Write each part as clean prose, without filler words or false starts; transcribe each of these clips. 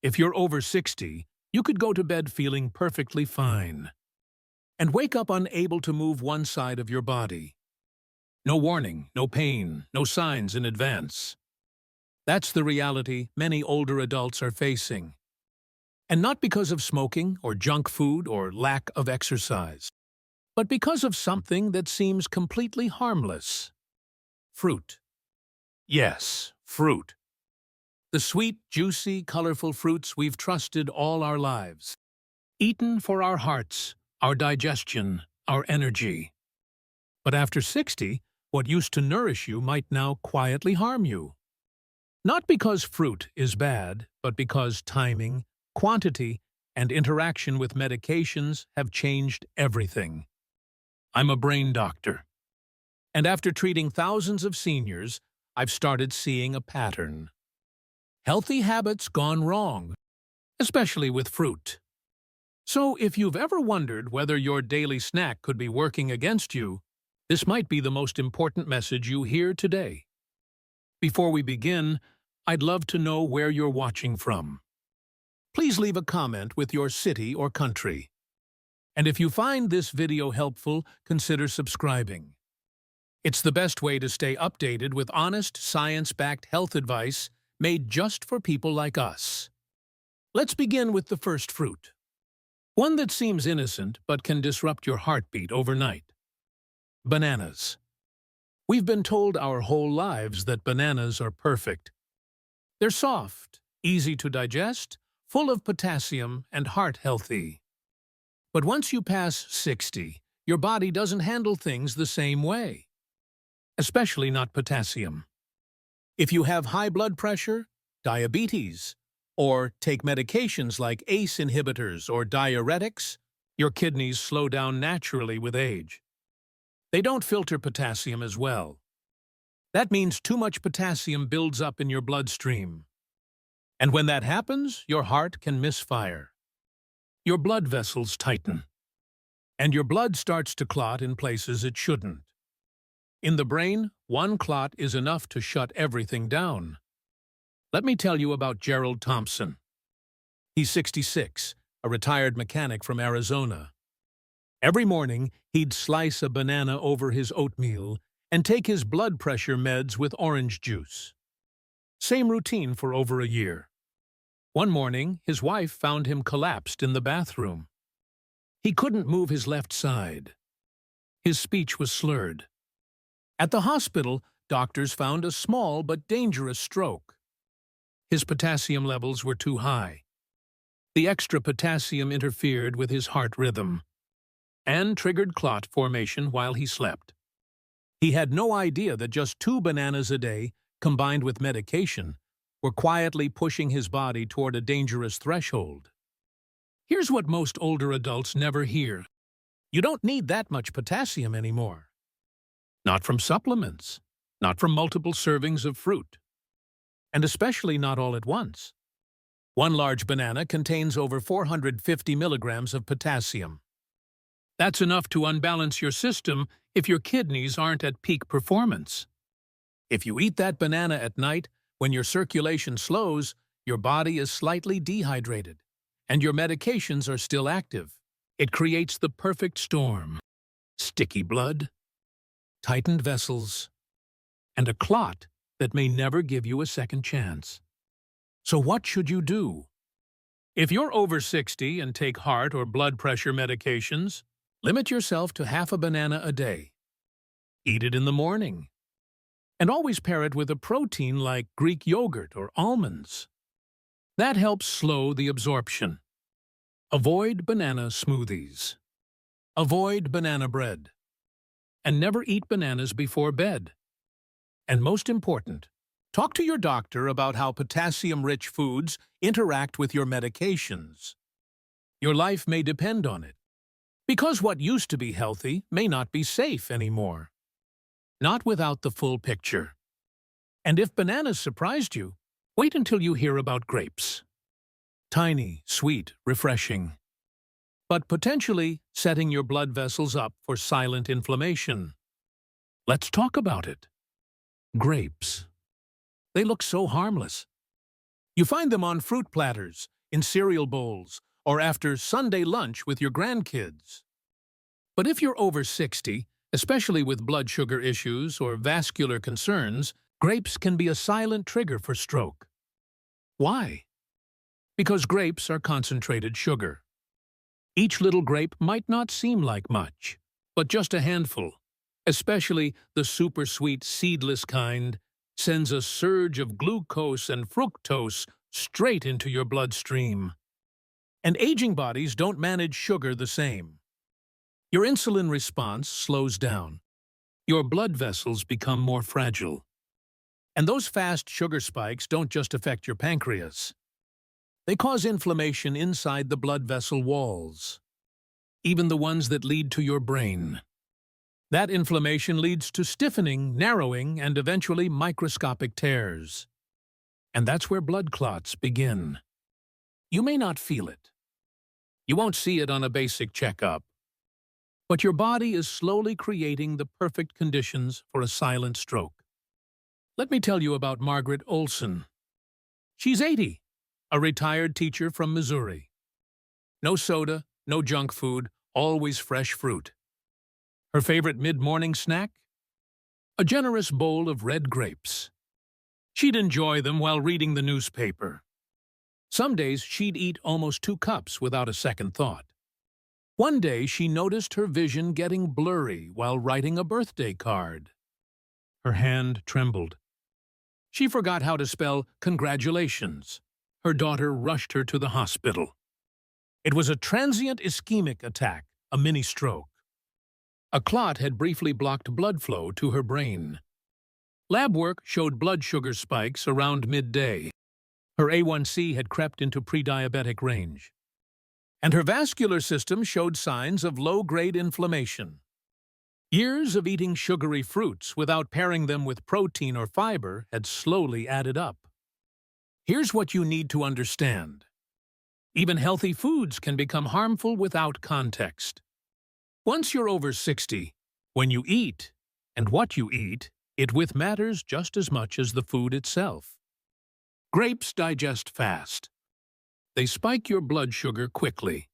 If you're over 60, you could go to bed feeling perfectly fine and wake up unable to move one side of your body. No warning, no pain, no signs in advance. That's the reality many older adults are facing. And not because of smoking or junk food or lack of exercise, but because of something that seems completely harmless. Fruit. Yes, fruit. The sweet, juicy, colorful fruits we've trusted all our lives. Eaten for our hearts, our digestion, our energy. But after 60, what used to nourish you might now quietly harm you. Not because fruit is bad, but because timing, quantity, and interaction with medications have changed everything. I'm a brain doctor. And after treating thousands of seniors, I've started seeing a pattern. Healthy habits gone wrong, especially with fruit. So if you've ever wondered whether your daily snack could be working against you, this might be the most important message you hear today. Before we begin, I'd love to know where you're watching from. Please leave a comment with your city or country. And if you find this video helpful, consider subscribing. It's the best way to stay updated with honest, science-backed health advice made just for people like us. Let's begin with the first fruit. One that seems innocent but can disrupt your heartbeat overnight. Bananas. We've been told our whole lives that bananas are perfect. They're soft, easy to digest, full of potassium, and heart-healthy. But once you pass 60, your body doesn't handle things the same way. Especially not potassium. If you have high blood pressure, diabetes, or take medications like ACE inhibitors or diuretics, your kidneys slow down naturally with age. They don't filter potassium as well. That means too much potassium builds up in your bloodstream. And when that happens, your heart can misfire. Your blood vessels tighten. And your blood starts to clot in places it shouldn't. In the brain, one clot is enough to shut everything down. Let me tell you about Gerald Thompson. He's 66, a retired mechanic from Arizona. Every morning, he'd slice a banana over his oatmeal and take his blood pressure meds with orange juice. Same routine for over a year. One morning, his wife found him collapsed in the bathroom. He couldn't move his left side. His speech was slurred. At the hospital, doctors found a small but dangerous stroke. His potassium levels were too high. The extra potassium interfered with his heart rhythm and triggered clot formation while he slept. He had no idea that just 2 bananas a day, combined with medication, were quietly pushing his body toward a dangerous threshold. Here's what most older adults never hear. You don't need that much potassium anymore. Not from supplements, not from multiple servings of fruit, and especially not all at once. One large banana contains over 450 milligrams of potassium. That's enough to unbalance your system if your kidneys aren't at peak performance. If you eat that banana at night, when your circulation slows, your body is slightly dehydrated, and your medications are still active. It creates the perfect storm. Sticky blood, tightened vessels, and a clot that may never give you a second chance. So what should you do? If you're over 60 and take heart or blood pressure medications, limit yourself to half a banana a day. Eat it in the morning. And always pair it with a protein like Greek yogurt or almonds. That helps slow the absorption. Avoid banana smoothies. Avoid banana bread. And never eat bananas before bed. And most important, talk to your doctor about how potassium-rich foods interact with your medications. Your life may depend on it, because what used to be healthy may not be safe anymore. Not without the full picture. And if bananas surprised you, wait until you hear about grapes. Tiny, sweet, refreshing. But potentially setting your blood vessels up for silent inflammation. Let's talk about it. Grapes. They look so harmless. You find them on fruit platters, in cereal bowls, or after Sunday lunch with your grandkids. But if you're over 60, especially with blood sugar issues or vascular concerns, grapes can be a silent trigger for stroke. Why? Because grapes are concentrated sugar. Each little grape might not seem like much, but just a handful, especially the super sweet seedless kind, sends a surge of glucose and fructose straight into your bloodstream. And aging bodies don't manage sugar the same. Your insulin response slows down. Your blood vessels become more fragile. And those fast sugar spikes don't just affect your pancreas. They cause inflammation inside the blood vessel walls, even the ones that lead to your brain. That inflammation leads to stiffening, narrowing, and eventually microscopic tears. And that's where blood clots begin. You may not feel it. You won't see it on a basic checkup. But your body is slowly creating the perfect conditions for a silent stroke. Let me tell you about Margaret Olson. She's 80, a retired teacher from Missouri. No soda, no junk food, always fresh fruit. Her favorite mid-morning snack? A generous bowl of red grapes. She'd enjoy them while reading the newspaper. Some days she'd eat almost 2 cups without a second thought. One day she noticed her vision getting blurry while writing a birthday card. Her hand trembled. She forgot how to spell congratulations. Her daughter rushed her to the hospital. It was a transient ischemic attack, a mini-stroke. A clot had briefly blocked blood flow to her brain. Lab work showed blood sugar spikes around midday. Her A1C had crept into pre-diabetic range. And her vascular system showed signs of low-grade inflammation. Years of eating sugary fruits without pairing them with protein or fiber had slowly added up. Here's what you need to understand. Even healthy foods can become harmful without context. Once you're over 60, when you eat, and what you eat, it matters just as much as the food itself. Grapes digest fast. They spike your blood sugar quickly.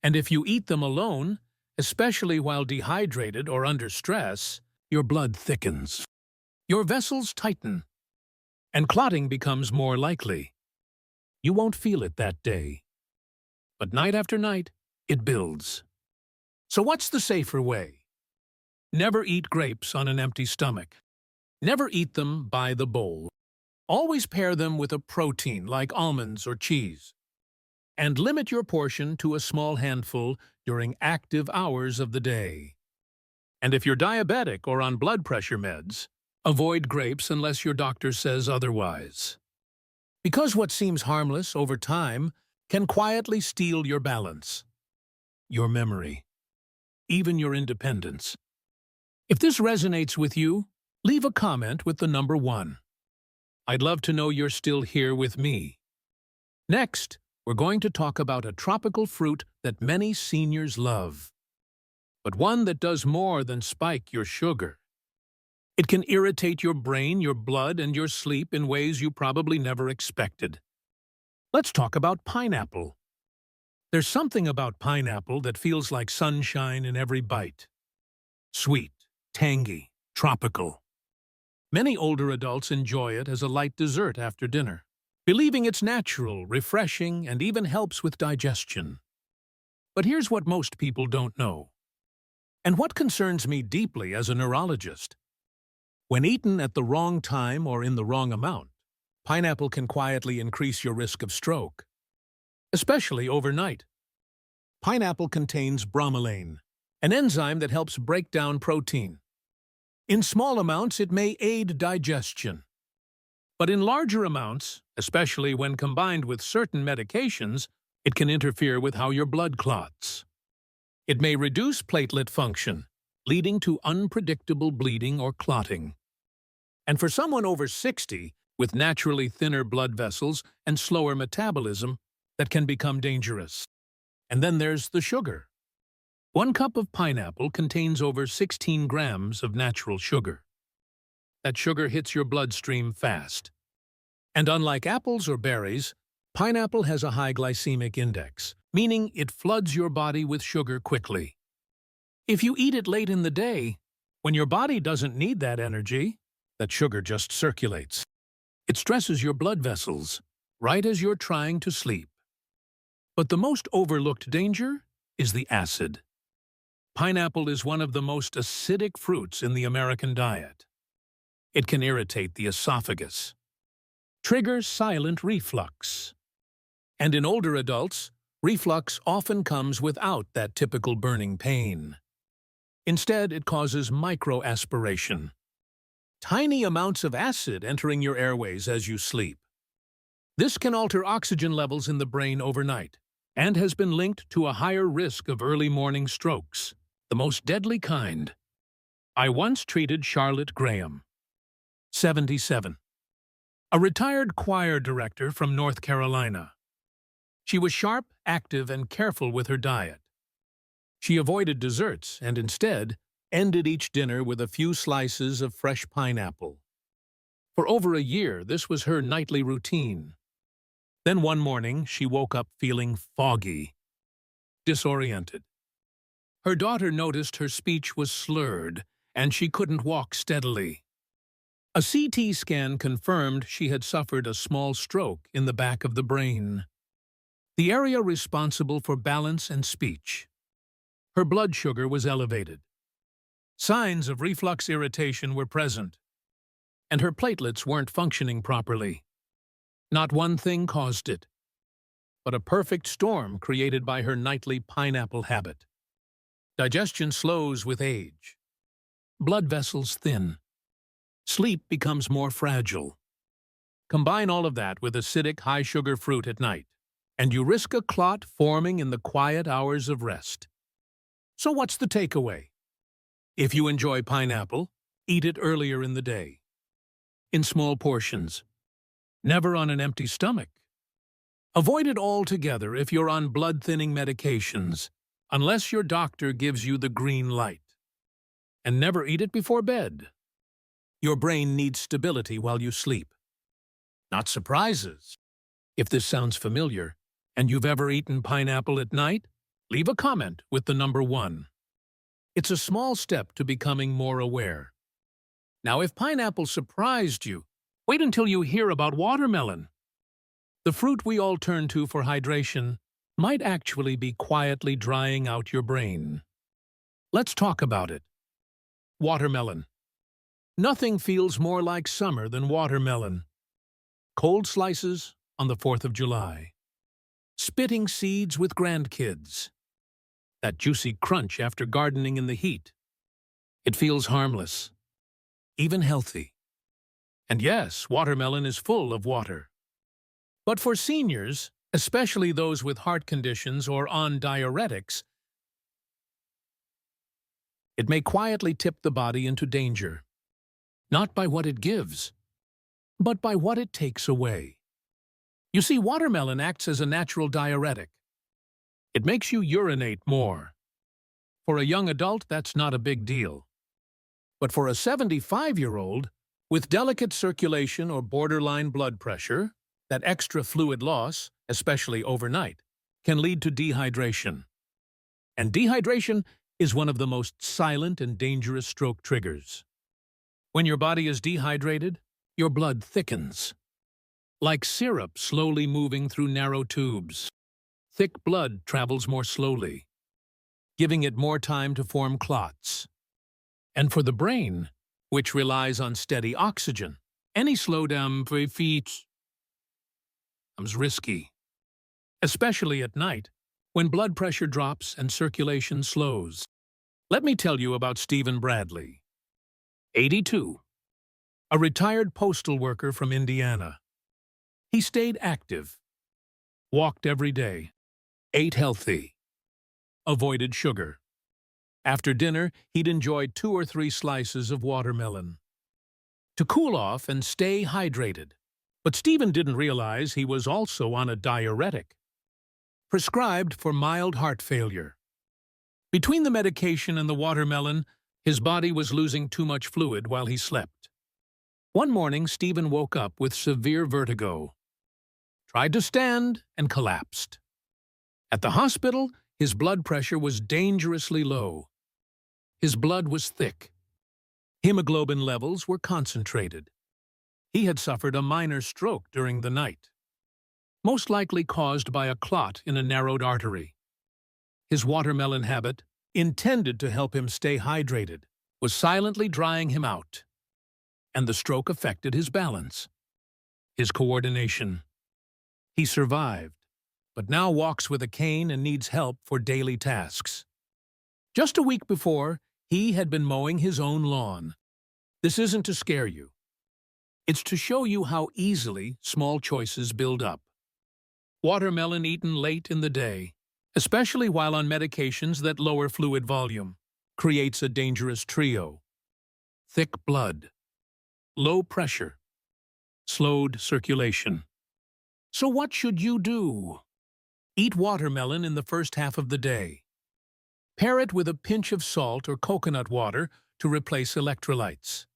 And if you eat them alone, especially while dehydrated or under stress, your blood thickens. Your vessels tighten, and clotting becomes more likely. You won't feel it that day. But night after night, it builds. So what's the safer way? Never eat grapes on an empty stomach. Never eat them by the bowl. Always pair them with a protein like almonds or cheese. And limit your portion to a small handful during active hours of the day. And if you're diabetic or on blood pressure meds, avoid grapes unless your doctor says otherwise. Because what seems harmless over time can quietly steal your balance, your memory, even your independence. If this resonates with you, leave a comment with the number 1. I'd love to know you're still here with me. Next, we're going to talk about a tropical fruit that many seniors love, but one that does more than spike your sugar. It can irritate your brain, your blood, and your sleep in ways you probably never expected. Let's talk about pineapple. There's something about pineapple that feels like sunshine in every bite. Sweet, tangy, tropical. Many older adults enjoy it as a light dessert after dinner, believing it's natural, refreshing, and even helps with digestion. But here's what most people don't know, and what concerns me deeply as a neurologist. When eaten at the wrong time or in the wrong amount, pineapple can quietly increase your risk of stroke, especially overnight. Pineapple contains bromelain, an enzyme that helps break down protein. In small amounts, it may aid digestion. But in larger amounts, especially when combined with certain medications, it can interfere with how your blood clots. It may reduce platelet function, leading to unpredictable bleeding or clotting. And for someone over 60, with naturally thinner blood vessels and slower metabolism, that can become dangerous. And then there's the sugar. 1 cup of pineapple contains over 16 grams of natural sugar. That sugar hits your bloodstream fast. And unlike apples or berries, pineapple has a high glycemic index, meaning it floods your body with sugar quickly. If you eat it late in the day, when your body doesn't need that energy, that sugar just circulates. It stresses your blood vessels, right as you're trying to sleep. But the most overlooked danger is the acid. Pineapple is one of the most acidic fruits in the American diet. It can irritate the esophagus, trigger silent reflux. And in older adults, reflux often comes without that typical burning pain. Instead, it causes microaspiration, tiny amounts of acid entering your airways as you sleep. This can alter oxygen levels in the brain overnight and has been linked to a higher risk of early morning strokes, the most deadly kind. I once treated Charlotte Graham, 77, a retired choir director from North Carolina. She was sharp, active, and careful with her diet. She avoided desserts and instead ended each dinner with a few slices of fresh pineapple. For over a year, this was her nightly routine. Then one morning, she woke up feeling foggy, disoriented. Her daughter noticed her speech was slurred, and she couldn't walk steadily. A CT scan confirmed she had suffered a small stroke in the back of the brain, the area responsible for balance and speech. Her blood sugar was elevated. Signs of reflux irritation were present, and her platelets weren't functioning properly. Not one thing caused it, but a perfect storm created by her nightly pineapple habit. Digestion slows with age. Blood vessels thin. Sleep becomes more fragile. Combine all of that with acidic, high-sugar fruit at night, and you risk a clot forming in the quiet hours of rest. So what's the takeaway? If you enjoy pineapple, eat it earlier in the day, in small portions, never on an empty stomach. Avoid it altogether if you're on blood-thinning medications, unless your doctor gives you the green light. And never eat it before bed. Your brain needs stability while you sleep, not surprises. If this sounds familiar, and you've ever eaten pineapple at night, leave a comment with the number 1. It's a small step to becoming more aware. Now, if pineapple surprised you, wait until you hear about watermelon. The fruit we all turn to for hydration might actually be quietly drying out your brain. Let's talk about it. Watermelon. Nothing feels more like summer than watermelon. Cold slices on the 4th of July. Spitting seeds with grandkids. That juicy crunch after gardening in the heat. It feels harmless, even healthy. And yes, watermelon is full of water. But for seniors, especially those with heart conditions or on diuretics, it may quietly tip the body into danger, not by what it gives, but by what it takes away. You see, watermelon acts as a natural diuretic. It makes you urinate more. For a young adult, that's not a big deal. But for a 75-year-old, with delicate circulation or borderline blood pressure, that extra fluid loss, especially overnight, can lead to dehydration. And dehydration is one of the most silent and dangerous stroke triggers. When your body is dehydrated, your blood thickens. Like syrup slowly moving through narrow tubes. Thick blood travels more slowly, giving it more time to form clots. And for the brain, which relies on steady oxygen, any slowdown becomes risky, especially at night, when blood pressure drops and circulation slows. Let me tell you about Stephen Bradley, 82, a retired postal worker from Indiana. He stayed active, walked every day, ate healthy, avoided sugar. After dinner, he'd enjoy 2 or 3 slices of watermelon to cool off and stay hydrated. But Stephen didn't realize he was also on a diuretic, prescribed for mild heart failure. Between the medication and the watermelon, his body was losing too much fluid while he slept. One morning, Stephen woke up with severe vertigo, tried to stand, and collapsed. At the hospital, his blood pressure was dangerously low. His blood was thick. Hemoglobin levels were concentrated. He had suffered a minor stroke during the night, most likely caused by a clot in a narrowed artery. His watermelon habit, intended to help him stay hydrated, was silently drying him out, and the stroke affected his balance, his coordination. He survived, but now walks with a cane and needs help for daily tasks. Just a week before, he had been mowing his own lawn. This isn't to scare you. It's to show you how easily small choices build up. Watermelon eaten late in the day, especially while on medications that lower fluid volume, creates a dangerous trio. Thick blood, low pressure, slowed circulation. So what should you do? Eat watermelon in the first half of the day. Pair it with a pinch of salt or coconut water to replace electrolytes.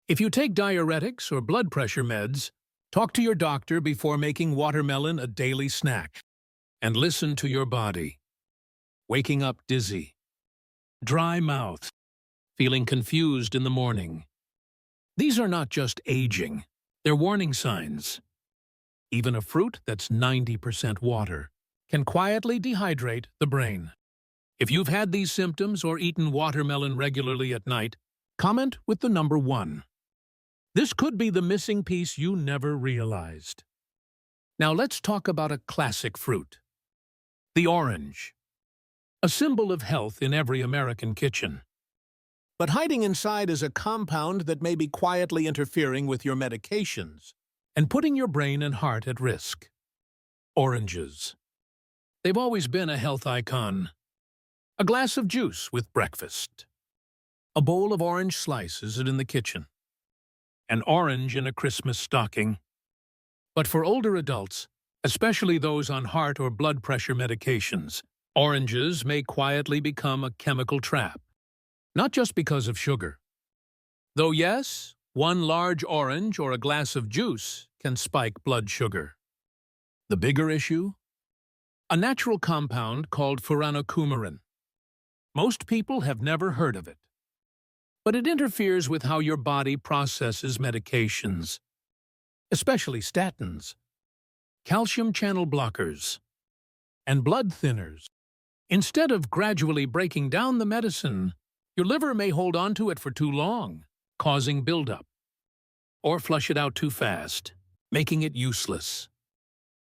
If you take diuretics or blood pressure meds, talk to your doctor before making watermelon a daily snack. And listen to your body. Waking up dizzy, dry mouth, feeling confused in the morning. These are not just aging, they're warning signs. Even a fruit that's 90% water can quietly dehydrate the brain. If you've had these symptoms or eaten watermelon regularly at night, comment with the number 1. This could be the missing piece you never realized. Now let's talk about a classic fruit. The orange. A symbol of health in every American kitchen. But hiding inside is a compound that may be quietly interfering with your medications and putting your brain and heart at risk. Oranges. They've always been a health icon. A glass of juice with breakfast. A bowl of orange slices in the kitchen. An orange in a Christmas stocking. But for older adults, especially those on heart or blood pressure medications, oranges may quietly become a chemical trap. Not just because of sugar. Though yes, one large orange or a glass of juice can spike blood sugar. The bigger issue? A natural compound called furanocoumarin. Most people have never heard of it. But it interferes with how your body processes medications, especially statins, calcium channel blockers, and blood thinners. Instead of gradually breaking down the medicine, your liver may hold on to it for too long, causing buildup, or flush it out too fast, making it useless.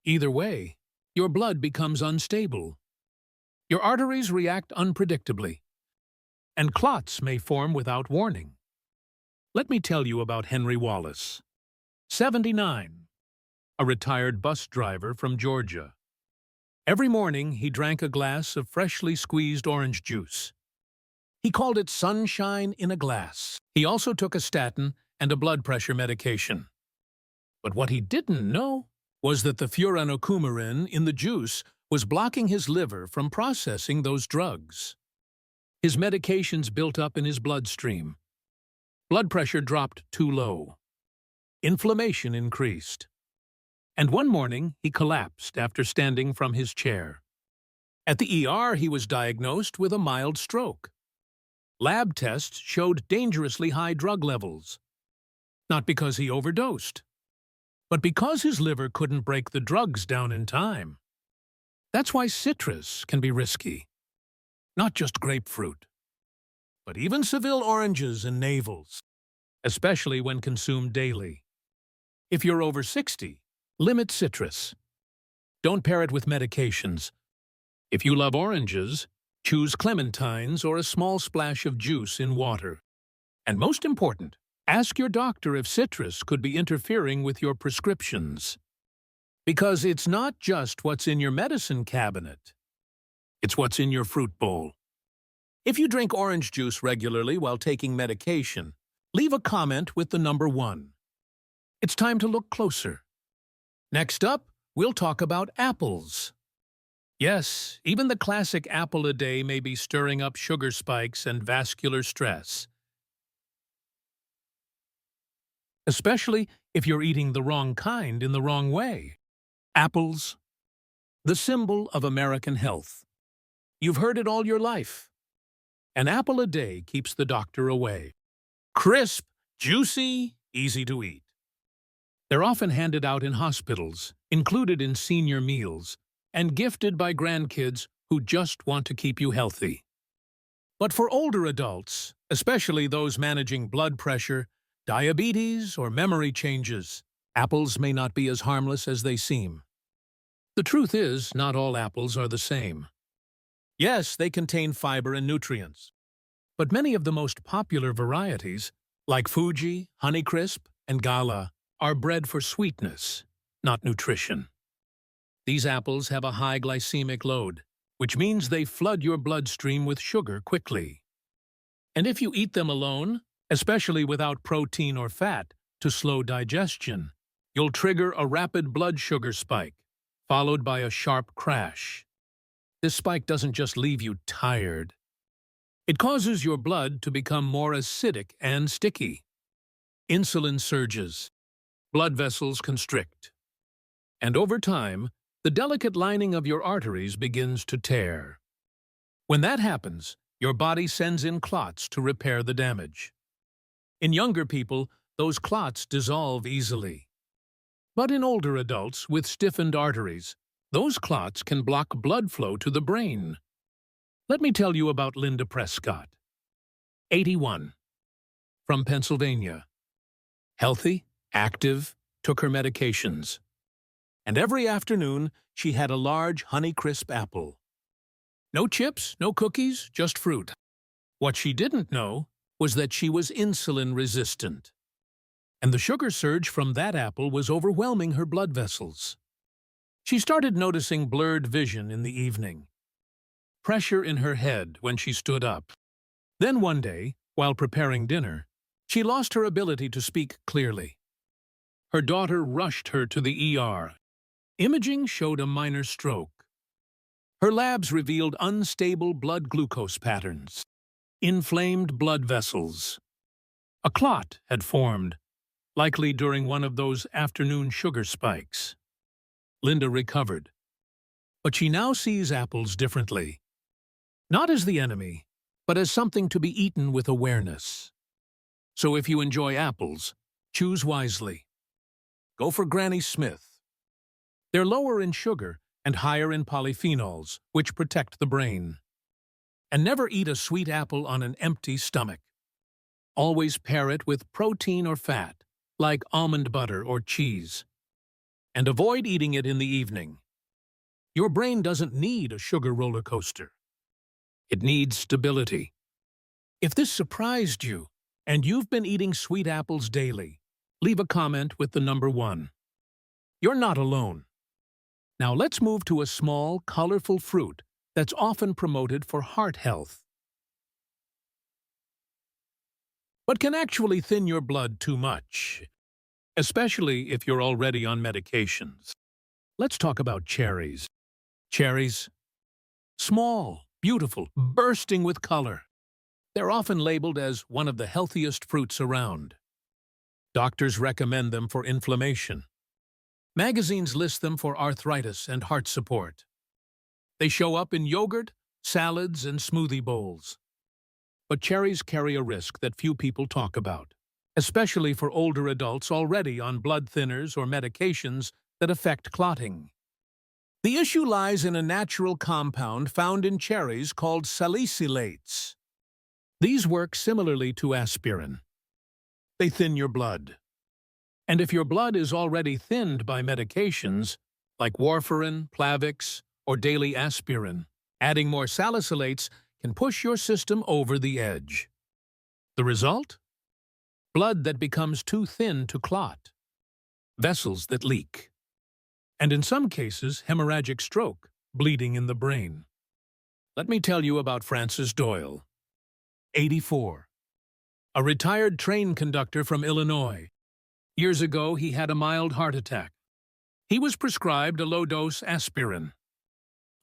Either way, your blood becomes unstable. Your arteries react unpredictably, and clots may form without warning. Let me tell you about Henry Wallace, 79, a retired bus driver from Georgia. Every morning, he drank a glass of freshly squeezed orange juice. He called it sunshine in a glass. He also took a statin and a blood pressure medication. But what he didn't know was that the furanocoumarin in the juice was blocking his liver from processing those drugs. His medications built up in his bloodstream. Blood pressure dropped too low. Inflammation increased. And one morning, he collapsed after standing from his chair. At the ER, he was diagnosed with a mild stroke. Lab tests showed dangerously high drug levels. Not because he overdosed, but because his liver couldn't break the drugs down in time. That's why citrus can be risky. Not just grapefruit, but even Seville oranges and navels, especially when consumed daily. If you're over 60, limit citrus. Don't pair it with medications. If you love oranges, choose clementines or a small splash of juice in water. And most important, ask your doctor if citrus could be interfering with your prescriptions. Because it's not just what's in your medicine cabinet. It's what's in your fruit bowl. If you drink orange juice regularly while taking medication, leave a comment with the number 1. It's time to look closer. Next up, we'll talk about apples. Yes, even the classic apple a day may be stirring up sugar spikes and vascular stress. especially if you're eating the wrong kind in the wrong way. Apples, the symbol of American health. You've heard it all your life. An apple a day keeps the doctor away. Crisp, juicy, easy to eat. They're often handed out in hospitals, included in senior meals, and gifted by grandkids who just want to keep you healthy. But for older adults, especially those managing blood pressure, diabetes, or memory changes, apples may not be as harmless as they seem. The truth is, not all apples are the same. Yes, they contain fiber and nutrients, but many of the most popular varieties, like Fuji, Honeycrisp, and Gala, are bred for sweetness, not nutrition. These apples have a high glycemic load, which means they flood your bloodstream with sugar quickly. And if you eat them alone, especially without protein or fat to slow digestion, you'll trigger a rapid blood sugar spike, followed by a sharp crash. This spike doesn't just leave you tired. It causes your blood to become more acidic and sticky. Insulin surges, blood vessels constrict, and over time, the delicate lining of your arteries begins to tear. When that happens, your body sends in clots to repair the damage. In younger people, those clots dissolve easily. But in older adults with stiffened arteries, those clots can block blood flow to the brain. Let me tell you about Linda Prescott, 81, from Pennsylvania. Healthy, active, took her medications. And every afternoon, she had a large Honeycrisp apple. No chips, no cookies, just fruit. What she didn't know was that she was insulin resistant. And the sugar surge from that apple was overwhelming her blood vessels. She started noticing blurred vision in the evening, pressure in her head when she stood up. Then one day, while preparing dinner, she lost her ability to speak clearly. Her daughter rushed her to the ER. Imaging showed a minor stroke. Her labs revealed unstable blood glucose patterns, inflamed blood vessels. A clot had formed, likely during one of those afternoon sugar spikes. Linda recovered, but she now sees apples differently. Not as the enemy, but as something to be eaten with awareness. So if you enjoy apples, choose wisely. Go for Granny Smith. They're lower in sugar and higher in polyphenols, which protect the brain. And never eat a sweet apple on an empty stomach. Always pair it with protein or fat, like almond butter or cheese. And avoid eating it in the evening. Your brain doesn't need a sugar roller coaster. It needs stability. If this surprised you, and you've been eating sweet apples daily, leave a comment with the number 1. You're not alone. Now let's move to a small, colorful fruit that's often promoted for heart health, but can actually thin your blood too much, especially if you're already on medications. Let's talk about cherries. Cherries, small, beautiful, bursting with color. They're often labeled as one of the healthiest fruits around. Doctors recommend them for inflammation. Magazines list them for arthritis and heart support. They show up in yogurt, salads, and smoothie bowls. But cherries carry a risk that few people talk about, especially for older adults already on blood thinners or medications that affect clotting. The issue lies in a natural compound found in cherries called salicylates. These work similarly to aspirin. They thin your blood. And if your blood is already thinned by medications, like warfarin, Plavix, or daily aspirin, adding more salicylates can push your system over the edge. The result? Blood that becomes too thin to clot, vessels that leak, and in some cases, hemorrhagic stroke, bleeding in the brain. Let me tell you about Francis Doyle, 84, a retired train conductor from Illinois. Years ago, he had a mild heart attack. He was prescribed a low-dose aspirin.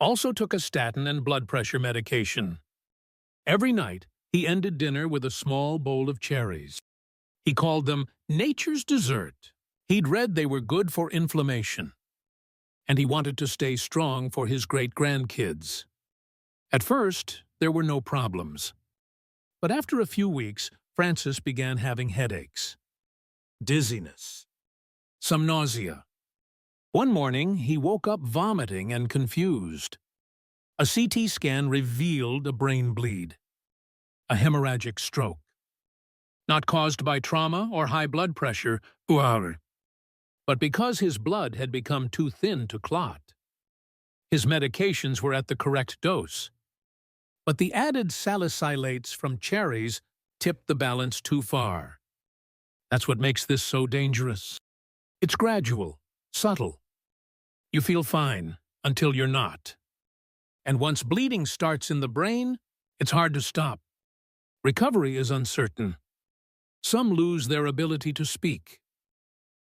Also took a statin and blood pressure medication. Every night, he ended dinner with a small bowl of cherries. He called them nature's dessert. He'd read they were good for inflammation, and he wanted to stay strong for his great-grandkids. At first, there were no problems. But after a few weeks, Francis began having headaches, dizziness, some nausea. One morning, he woke up vomiting and confused. A CT scan revealed a brain bleed, a hemorrhagic stroke. Not caused by trauma or high blood pressure, but because his blood had become too thin to clot. His medications were at the correct dose, but the added salicylates from cherries tipped the balance too far. That's what makes this so dangerous. It's gradual, subtle. You feel fine until you're not. And once bleeding starts in the brain, it's hard to stop. Recovery is uncertain. Some lose their ability to speak.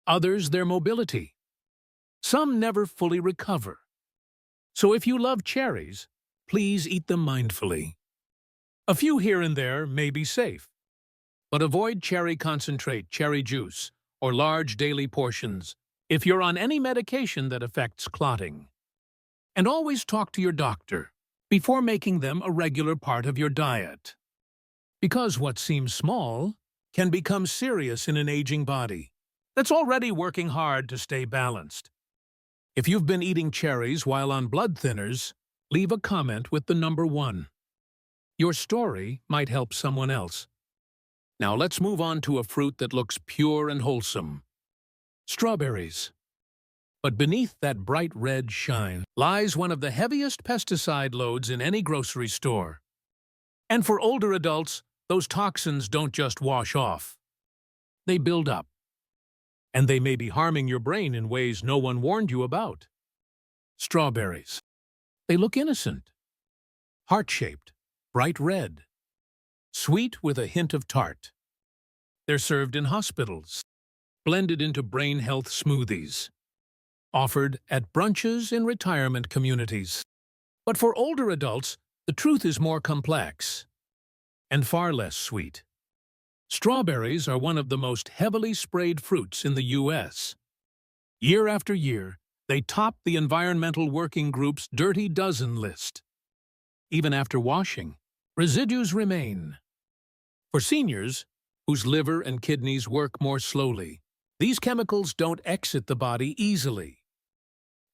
Others their mobility. Some never fully recover. So if you love cherries, please eat them mindfully. A few here and there may be safe, but avoid cherry concentrate, cherry juice, or large daily portions if you're on any medication that affects clotting. And always talk to your doctor before making them a regular part of your diet. Because what seems small can become serious in an aging body that's already working hard to stay balanced. If you've been eating cherries while on blood thinners, leave a comment with the number 1. Your story might help someone else. Now let's move on to a fruit that looks pure and wholesome. Strawberries. But beneath that bright red shine lies one of the heaviest pesticide loads in any grocery store. And for older adults, those toxins don't just wash off. They build up. And they may be harming your brain in ways no one warned you about. Strawberries. They look innocent. Heart-shaped, bright red. Sweet with a hint of tart. They're served in hospitals, blended into brain health smoothies, offered at brunches in retirement communities. But for older adults, the truth is more complex and far less sweet. Strawberries are one of the most heavily sprayed fruits in the U.S. Year after year, they top the Environmental Working Group's Dirty Dozen list. Even after washing, residues remain. For seniors, whose liver and kidneys work more slowly, these chemicals don't exit the body easily.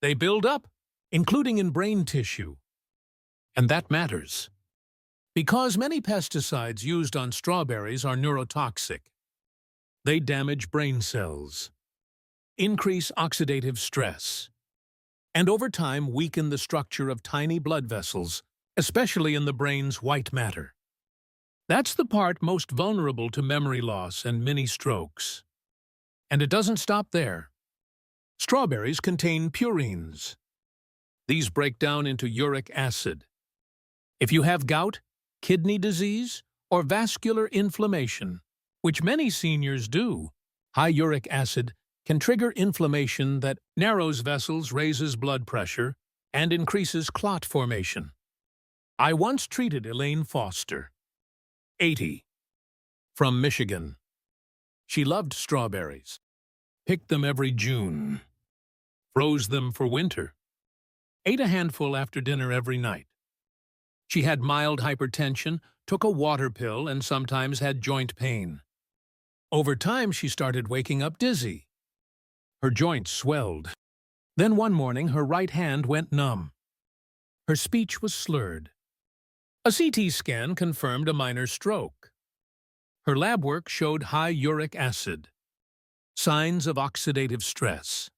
They build up, including in brain tissue. And that matters. Because many pesticides used on strawberries are neurotoxic. They damage brain cells, increase oxidative stress, and over time weaken the structure of tiny blood vessels, especially in the brain's white matter. That's the part most vulnerable to memory loss and mini-strokes. And it doesn't stop there. Strawberries contain purines. These break down into uric acid. If you have gout, kidney disease, or vascular inflammation, which many seniors do, high uric acid can trigger inflammation that narrows vessels, raises blood pressure, and increases clot formation. I once treated Elaine Foster, 80, from Michigan. She loved strawberries, picked them every June, froze them for winter, ate a handful after dinner every night. She had mild hypertension, took a water pill, and sometimes had joint pain. Over time, she started waking up dizzy. Her joints swelled. Then one morning, her right hand went numb. Her speech was slurred. A CT scan confirmed a minor stroke. Her lab work showed high uric acid, signs of oxidative stress,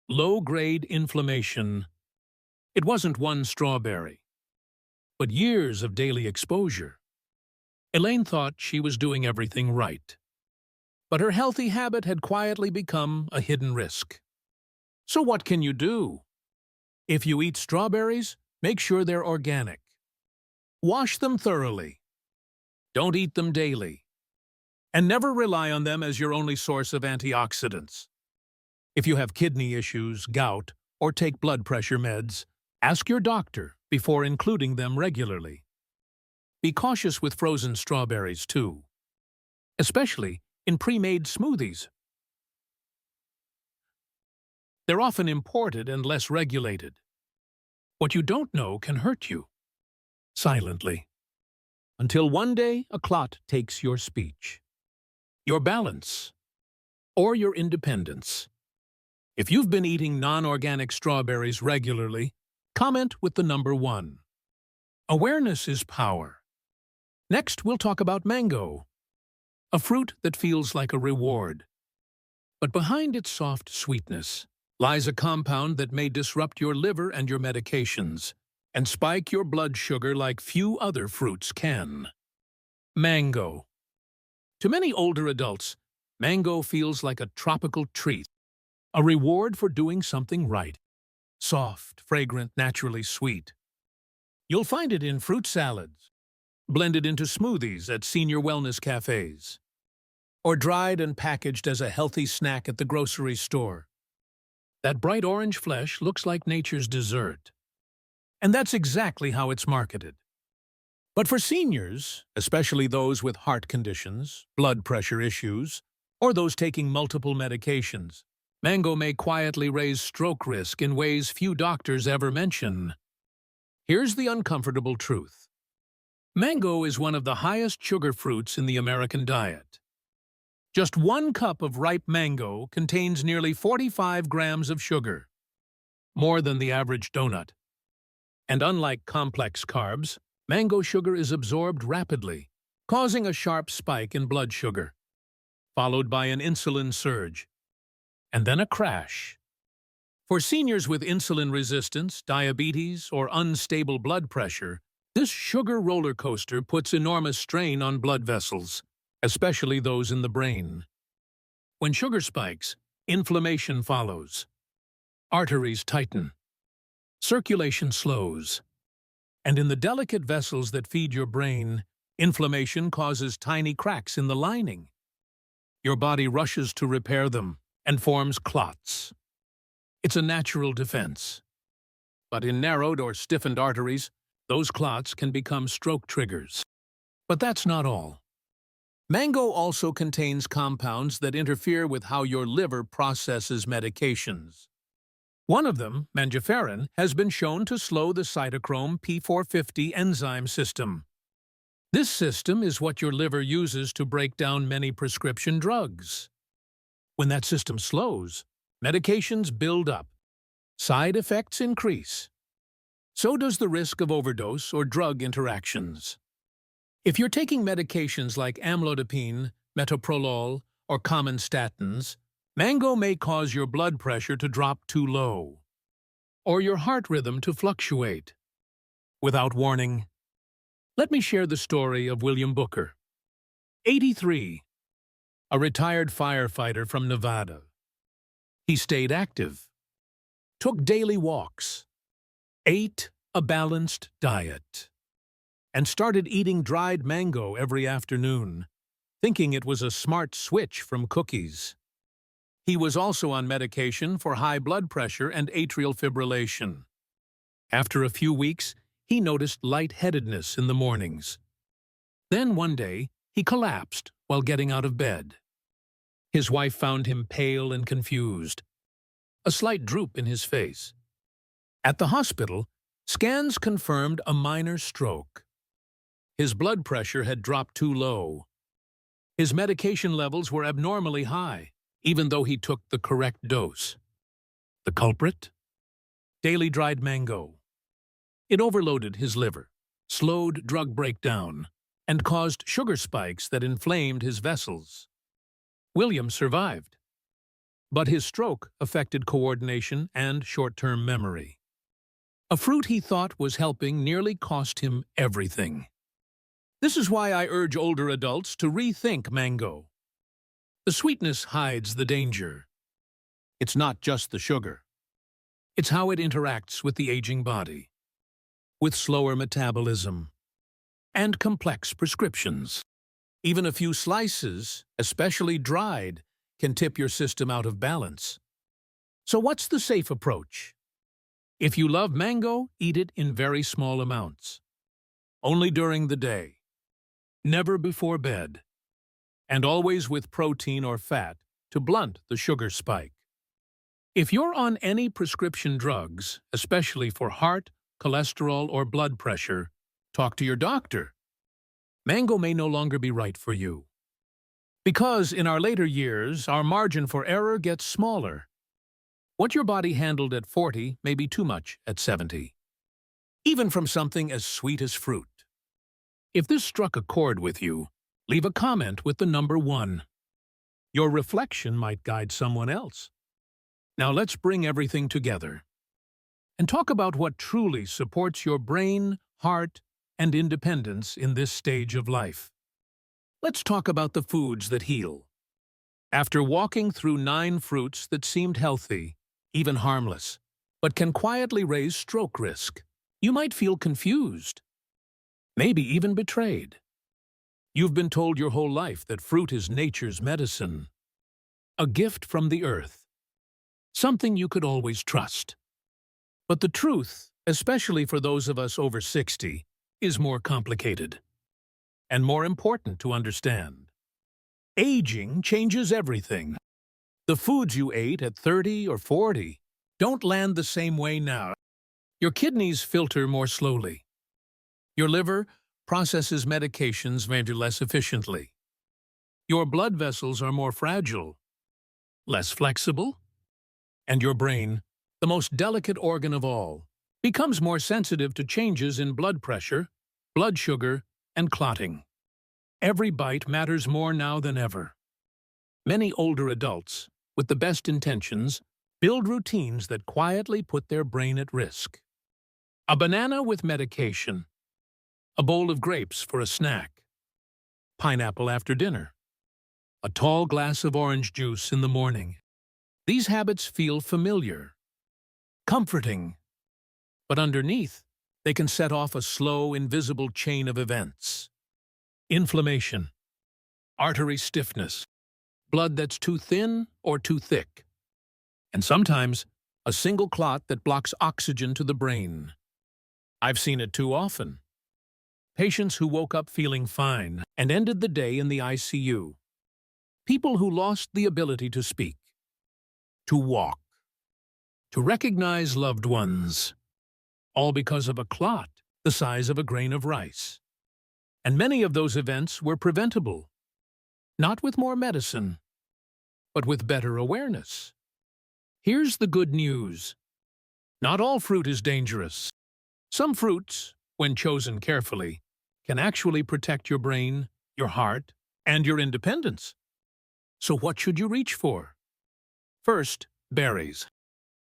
low-grade inflammation. It wasn't one strawberry, but years of daily exposure. Elaine thought she was doing everything right. But her healthy habit had quietly become a hidden risk. So what can you do? If you eat strawberries, make sure they're organic. Wash them thoroughly. Don't eat them daily. And never rely on them as your only source of antioxidants. If you have kidney issues, gout, or take blood pressure meds, ask your doctor before including them regularly. Be cautious with frozen strawberries, too, especially in pre-made smoothies. They're often imported and less regulated. What you don't know can hurt you, silently, until one day a clot takes your speech, your balance, or your independence. If you've been eating non-organic strawberries regularly, comment with the number 1. Awareness is power. Next, we'll talk about mango, a fruit that feels like a reward. But behind its soft sweetness lies a compound that may disrupt your liver and your medications, and spike your blood sugar like few other fruits can. Mango. To many older adults, mango feels like a tropical treat, a reward for doing something right. Soft, fragrant, naturally sweet. You'll find it in fruit salads, blended into smoothies at senior wellness cafes, or dried and packaged as a healthy snack at the grocery store. That bright orange flesh looks like nature's dessert. And that's exactly how it's marketed. But for seniors, especially those with heart conditions, blood pressure issues, or those taking multiple medications, mango may quietly raise stroke risk in ways few doctors ever mention. Here's the uncomfortable truth. Mango is one of the highest sugar fruits in the American diet. Just 1 cup of ripe mango contains nearly 45 grams of sugar, more than the average donut. And unlike complex carbs, mango sugar is absorbed rapidly, causing a sharp spike in blood sugar, followed by an insulin surge, and then a crash. For seniors with insulin resistance, diabetes, or unstable blood pressure, this sugar roller coaster puts enormous strain on blood vessels, especially those in the brain. When sugar spikes, inflammation follows. Arteries tighten. Circulation slows. And in the delicate vessels that feed your brain, inflammation causes tiny cracks in the lining. Your body rushes to repair them and forms clots. It's a natural defense. But in narrowed or stiffened arteries, those clots can become stroke triggers. But that's not all. Mango also contains compounds that interfere with how your liver processes medications. One of them, mangiferin, has been shown to slow the cytochrome P450 enzyme system. This system is what your liver uses to break down many prescription drugs. When that system slows, medications build up. Side effects increase. So does the risk of overdose or drug interactions. If you're taking medications like amlodipine, metoprolol, or common statins, mango may cause your blood pressure to drop too low, or your heart rhythm to fluctuate. Without warning, let me share the story of William Booker, 83, a retired firefighter from Nevada. He stayed active, took daily walks, ate a balanced diet, and started eating dried mango every afternoon, thinking it was a smart switch from cookies. He was also on medication for high blood pressure and atrial fibrillation. After a few weeks, he noticed lightheadedness in the mornings. Then one day, he collapsed while getting out of bed. His wife found him pale and confused, a slight droop in his face. At the hospital, scans confirmed a minor stroke. His blood pressure had dropped too low. His medication levels were abnormally high, even though he took the correct dose. The culprit? Daily dried mango. It overloaded his liver, slowed drug breakdown, and caused sugar spikes that inflamed his vessels. William survived, but his stroke affected coordination and short-term memory. A fruit he thought was helping nearly cost him everything. This is why I urge older adults to rethink mango. The sweetness hides the danger. It's not just the sugar. It's how it interacts with the aging body, with slower metabolism, and complex prescriptions. Even a few slices, especially dried, can tip your system out of balance. So what's the safe approach? If you love mango, eat it in very small amounts. Only during the day. Never before bed. and always with protein or fat to blunt the sugar spike. If you're on any prescription drugs, especially for heart, cholesterol, or blood pressure, talk to your doctor. Mango may no longer be right for you. Because in our later years, our margin for error gets smaller. What your body handled at 40 may be too much at 70. Even from something as sweet as fruit. If this struck a chord with you, leave a comment with the number 1. Your reflection might guide someone else. Now let's bring everything together and talk about what truly supports your brain, heart, and independence in this stage of life. Let's talk about the foods that heal. After walking through 9 fruits that seemed healthy, even harmless, but can quietly raise stroke risk, you might feel confused, maybe even betrayed. You've been told your whole life that fruit is nature's medicine, a gift from the earth, something you could always trust. But the truth, especially for those of us over 60, is more complicated and more important to understand. Aging changes everything. The foods you ate at 30 or 40 don't land the same way now. Your kidneys filter more slowly. Your liver processes medications maybe less efficiently. Your blood vessels are more fragile, less flexible, and your brain, the most delicate organ of all, becomes more sensitive to changes in blood pressure, blood sugar, and clotting. Every bite matters more now than ever. Many older adults, with the best intentions, build routines that quietly put their brain at risk. A banana with medication, a bowl of grapes for a snack, pineapple after dinner, a tall glass of orange juice in the morning. These habits feel familiar, comforting, but underneath, they can set off a slow, invisible chain of events. Inflammation, artery stiffness, blood that's too thin or too thick, and sometimes a single clot that blocks oxygen to the brain. I've seen it too often. Patients who woke up feeling fine and ended the day in the ICU. People who lost the ability to speak, to walk, to recognize loved ones, all because of a clot the size of a grain of rice. And many of those events were preventable, not with more medicine, but with better awareness. Here's the good news. Not all fruit is dangerous. Some fruits, when chosen carefully, can actually protect your brain, your heart, and your independence. So what should you reach for? First, berries.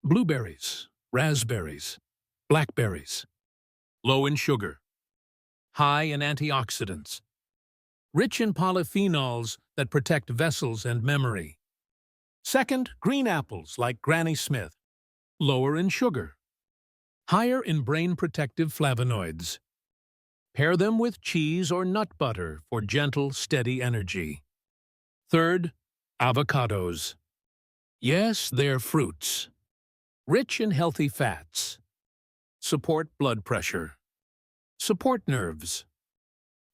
Blueberries, raspberries, blackberries. Low in sugar. High in antioxidants. Rich in polyphenols that protect vessels and memory. Second, green apples like Granny Smith. Lower in sugar. Higher in brain-protective flavonoids. Pair them with cheese or nut butter for gentle, steady energy. Third, avocados. Yes, they're fruits. Rich in healthy fats. Support blood pressure. Support nerves.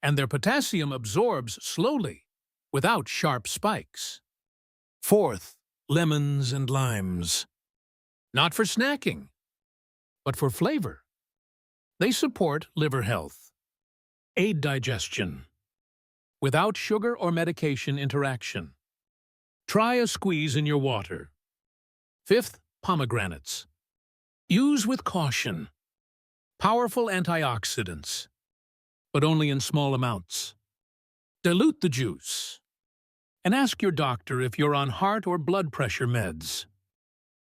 And their potassium absorbs slowly, without sharp spikes. Fourth, lemons and limes. Not for snacking, but for flavor. They support liver health, aid digestion, without sugar or medication interaction. Try a squeeze in your water. Fifth, pomegranates. Use with caution. Powerful antioxidants, but only in small amounts. Dilute the juice. And ask your doctor if you're on heart or blood pressure meds.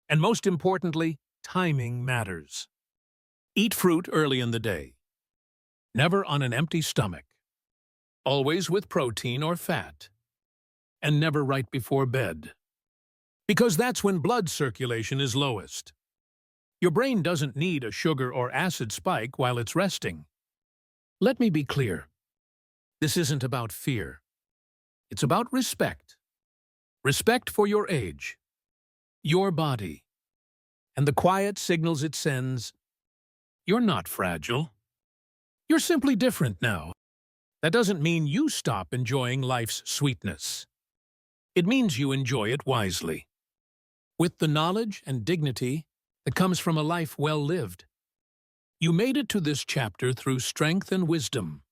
And most importantly, timing matters. Eat fruit early in the day. Never on an empty stomach. Always with protein or fat. And never right before bed. Because that's when blood circulation is lowest. Your brain doesn't need a sugar or acid spike while it's resting. Let me be clear. This isn't about fear. It's about respect. Respect for your age, your body, and the quiet signals it sends. You're not fragile. You're simply different now. That doesn't mean you stop enjoying life's sweetness. It means you enjoy it wisely, with the knowledge and dignity that comes from a life well lived. You made it to this chapter through strength and wisdom.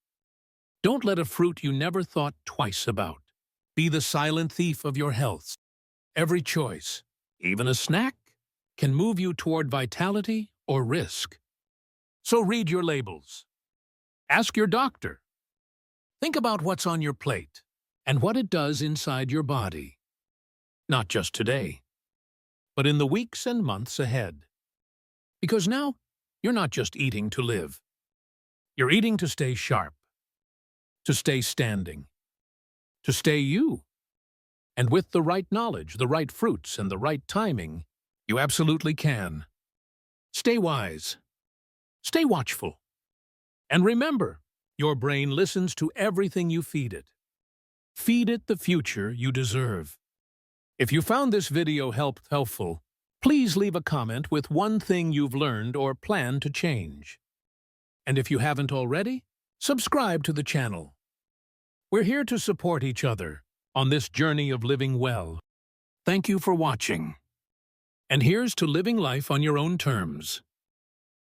Don't let a fruit you never thought twice about be the silent thief of your health. Every choice, even a snack, can move you toward vitality or risk. So read your labels. Ask your doctor. Think about what's on your plate and what it does inside your body. Not just today, but in the weeks and months ahead. Because now, you're not just eating to live. You're eating to stay sharp, to stay standing, to stay you. And with the right knowledge, the right fruits, and the right timing, you absolutely can. Stay wise. Stay watchful. And remember, your brain listens to everything you feed it. Feed it the future you deserve. If you found this video helpful, please leave a comment with one thing you've learned or plan to change. And if you haven't already, subscribe to the channel. We're here to support each other on this journey of living well. Thank you for watching. And here's to living life on your own terms.